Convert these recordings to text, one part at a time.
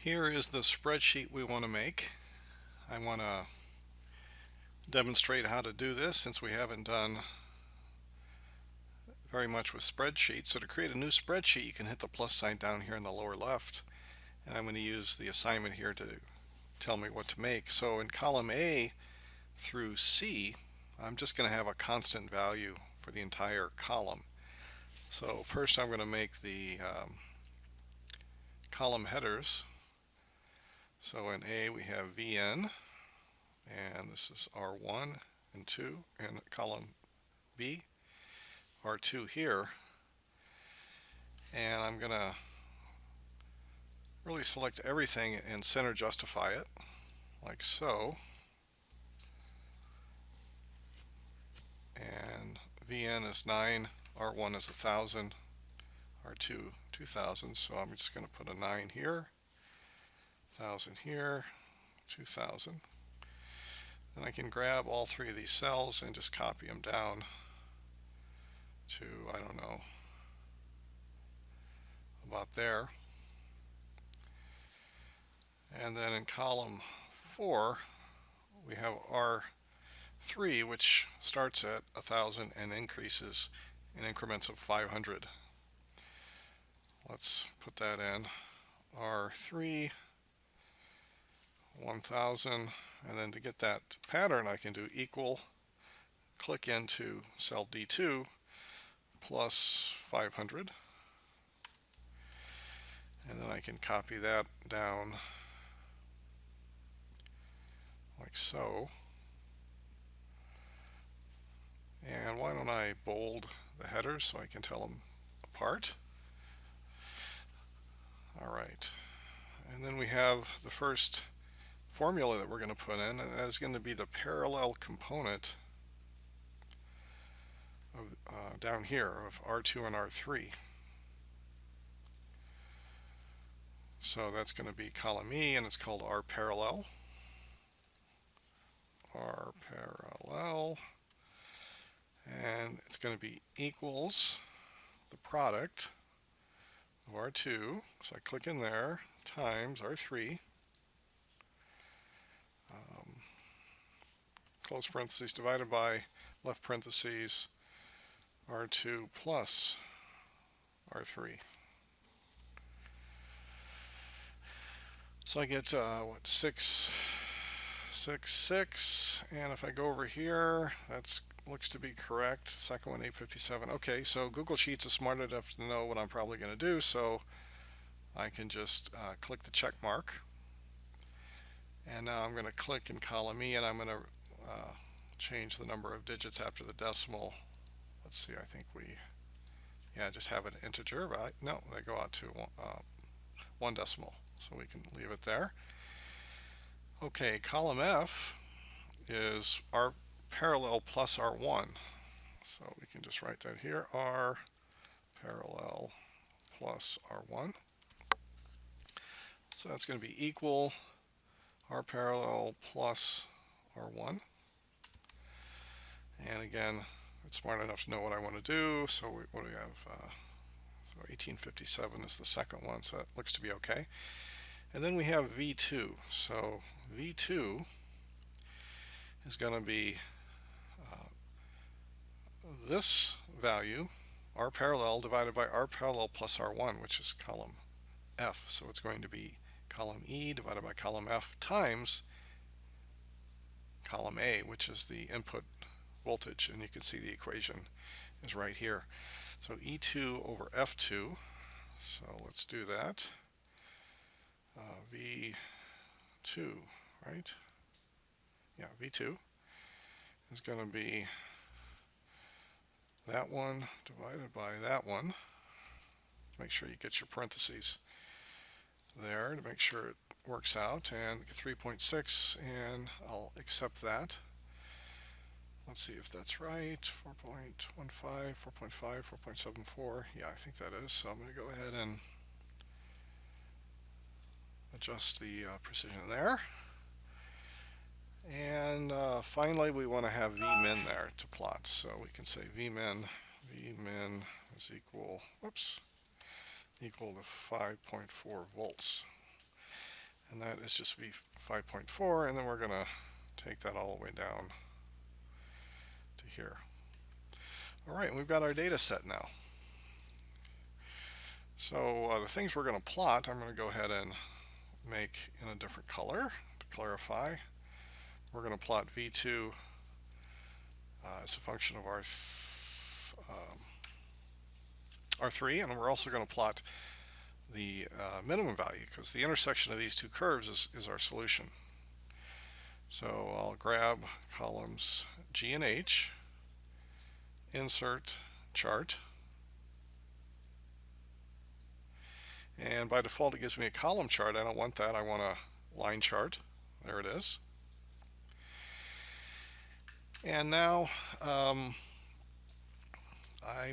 Here is the spreadsheet we want to make. I want to demonstrate how to do this since we haven't done very much with spreadsheets. So to create a new spreadsheet, you can hit the plus sign down here in the lower left. And I'm going to use the assignment here to tell me what to make. So in column A through C, I'm just going to have a constant value for the entire column. So first I'm going to make the column headers. So in A we have VN, and this is R1 and 2, and column B, R2 here. And I'm going to really select everything and center justify it, like so. And VN is 9, R1 is 1,000, R2 2,000, so I'm just going to put a 9 here, 1,000 here, 2,000. Then I can grab all three of these cells and just copy them down to, I don't know, about there. And then in column 4 we have R3, which starts at 1,000 and increases in increments of 500. Let's put that in. R3, 1,000, and then to get that pattern I can do equal, click into cell D2, plus 500, and then I can copy that down like so. And why don't I bold the headers so I can tell them apart. Alright, and then we have the first formula that we're going to put in, and that is going to be the parallel component of, down here of R2 and R3. So that's going to be column E, and it's called R parallel. R parallel, and it's going to be equals the product of R2, so I click in there, times R3, close parentheses, divided by left parentheses R2 plus R3. So I get what, 6, 6, 6, and if I go over here, that looks to be correct. Second one, 857. Okay, so Google Sheets is smart enough to know what I'm probably going to do, so I can just click the check mark. And now I'm going to click in column E, and I'm going to change the number of digits after the decimal. Let's see, I think just have an integer, right? No, they go out to one decimal, so we can leave it there. Okay, column F is R parallel plus R1. So we can just write that here, R parallel plus R1. So that's going to be equal R parallel plus R1. And again, it's smart enough to know what I want to do. So what do we have? So 1857 is the second one, so that looks to be okay. And then we have V2. So V2 is going to be this value, R parallel, divided by R parallel plus R1, which is column F. So it's going to be column E divided by column F times column A, which is the input voltage, and you can see the equation is right here. So E2 over F2, so let's do that. V2, right? Yeah, V2 is going to be that one divided by that one. Make sure you get your parentheses there to make sure it works out, and 3.6, and I'll accept that. Let's see if that's right. 4.15, 4.5, 4.74. Yeah, I think that is. So I'm going to go ahead and adjust the precision there. And finally, we want to have Vmin there to plot. So we can say Vmin is equal to 5.4 volts. and that is just v5.4, and then we're going to take that all the way down to here. All right, we've got our data set now. So the things we're going to plot, I'm going to go ahead and make in a different color to clarify. We're going to plot v2 as a function of R3, and we're also going to plot the minimum value, because the intersection of these two curves is our solution. So I'll grab columns G and H, insert chart, and by default it gives me a column chart. I don't want that, I want a line chart. There it is. And now I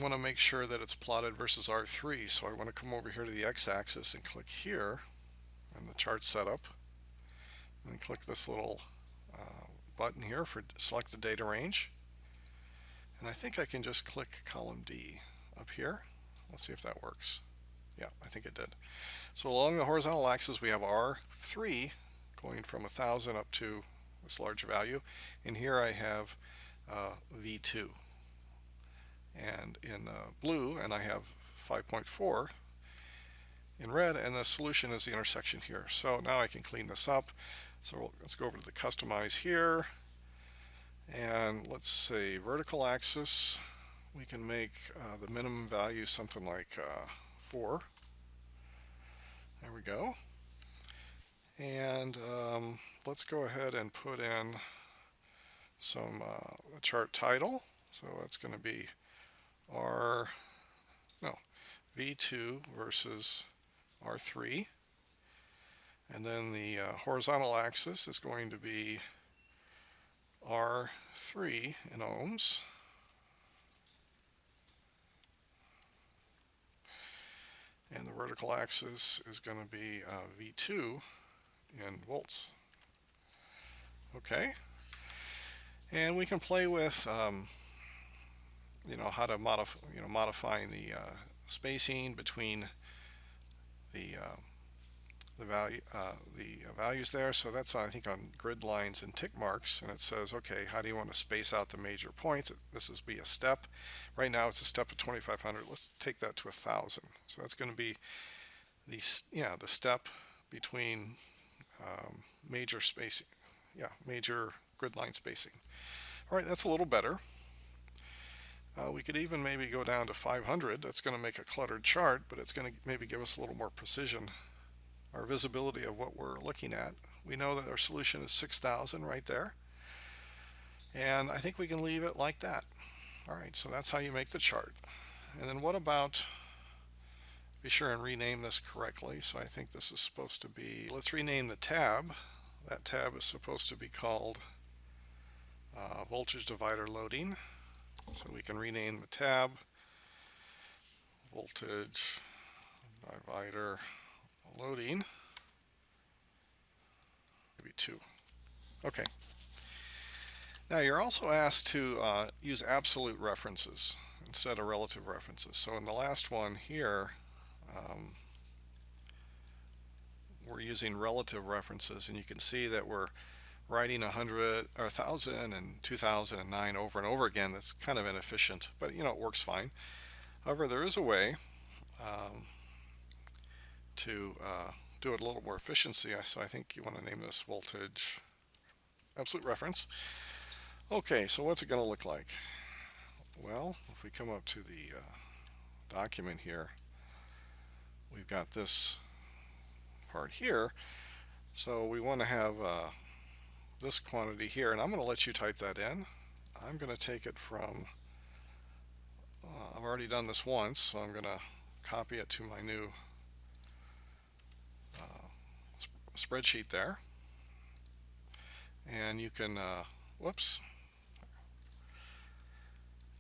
want to make sure that it's plotted versus R3, so I want to come over here to the x-axis and click here in the chart setup, and click this little button here for select a data range, and I think I can just click column D up here. Let's see if that works. Yeah, I think it did. So along the horizontal axis we have R3 going from 1000 up to this large value, and here I have V2, and in blue, and I have 5.4 in red, and the solution is the intersection here. So now I can clean this up. So let's go over to the customize here, and let's say vertical axis, we can make the minimum value something like 4. There we go. And let's go ahead and put in some chart title. So it's going to be V2 versus R3. And then the horizontal axis is going to be R3 in ohms. And the vertical axis is going to be V2 in volts. Okay. And we can play with how to modifying the spacing between the values there. So that's I think on grid lines and tick marks, and it says, okay, how do you want to space out the major points? This is be a step. Right now it's a step of 2500. Let's take that to 1000. So that's going to be the step between major spacing, major grid line spacing. All right, that's a little better. We could even maybe go down to 500. That's going to make a cluttered chart, but it's going to maybe give us a little more precision, our visibility of what we're looking at. We know that our solution is 6000 right there, and I think we can leave it like that. All right, so that's how you make the chart. And then what about, be sure and rename this correctly. So I think this is supposed to be, let's rename the tab. That tab is supposed to be called voltage divider loading. So we can rename the tab voltage divider loading. Maybe 2. Okay. Now you're also asked to use absolute references instead of relative references. So in the last one here, we're using relative references, and you can see that we're writing 100 or 1000 and 2009 over and over again. That's kind of inefficient, but it works fine. However, there is a way to do it a little more efficiency. So I think you want to name this voltage absolute reference. Okay, so what's it going to look like? Well, if we come up to the document here, we've got this part here. So we want to have this quantity here, and I'm going to let you type that in. I'm going to take it from, I've already done this once, so I'm going to copy it to my new spreadsheet there. And you can,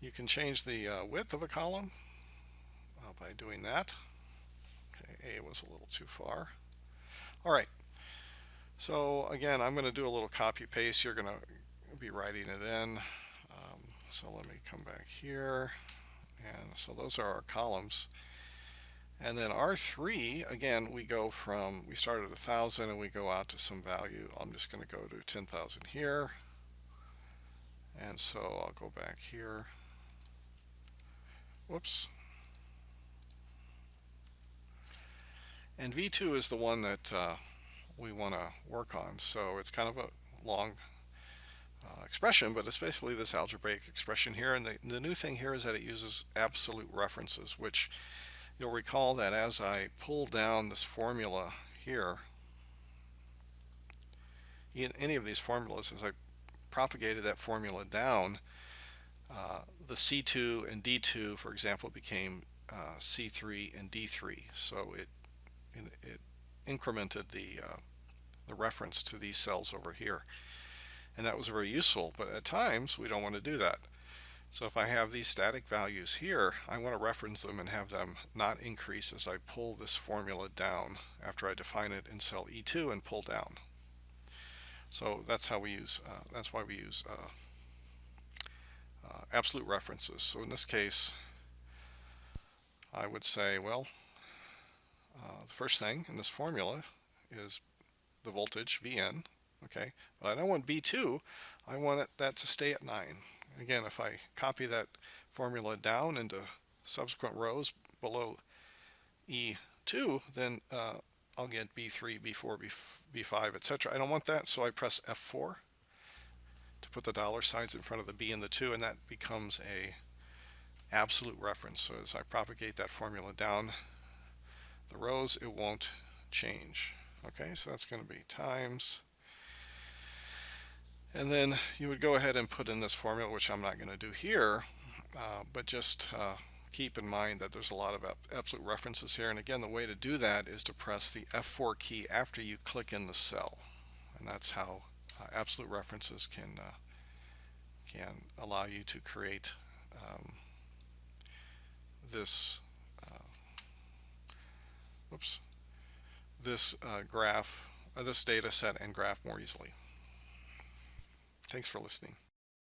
you can change the width of a column by doing that. Okay, A was a little too far. All right. So again, I'm going to do a little copy paste. You're going to be writing it in. So let me come back here. And so those are our columns. And then R3, again, we start at 1,000 and we go out to some value. I'm just going to go to 10,000 here. And so I'll go back here. Whoops. And V2 is the one that we want to work on. So it's kind of a long expression, but it's basically this algebraic expression here. And the new thing here is that it uses absolute references, which you'll recall that as I pull down this formula here, in any of these formulas, as I propagated that formula down, the C2 and D2, for example, became C3 and D3. So it incremented the reference to these cells over here. And that was very useful, but at times we don't want to do that. So if I have these static values here, I want to reference them and have them not increase as I pull this formula down after I define it in cell E2 and pull down. So that's how we use, that's why we use absolute references. So in this case, I would say, well, the first thing in this formula is the voltage Vn, okay, but I don't want B2, I want that to stay at 9. Again, if I copy that formula down into subsequent rows below E2, then I'll get B3, B4, B5, etc. I don't want that, so I press F4 to put the dollar signs in front of the B and the 2, and that becomes a absolute reference. So as I propagate that formula down the rows, it won't change. Okay, so that's going to be times, and then you would go ahead and put in this formula, which I'm not going to do here, but just keep in mind that there's a lot of absolute references here. And again, the way to do that is to press the F4 key after you click in the cell, and that's how absolute references can allow you to create this this graph, this data set and graph more easily. Thanks for listening.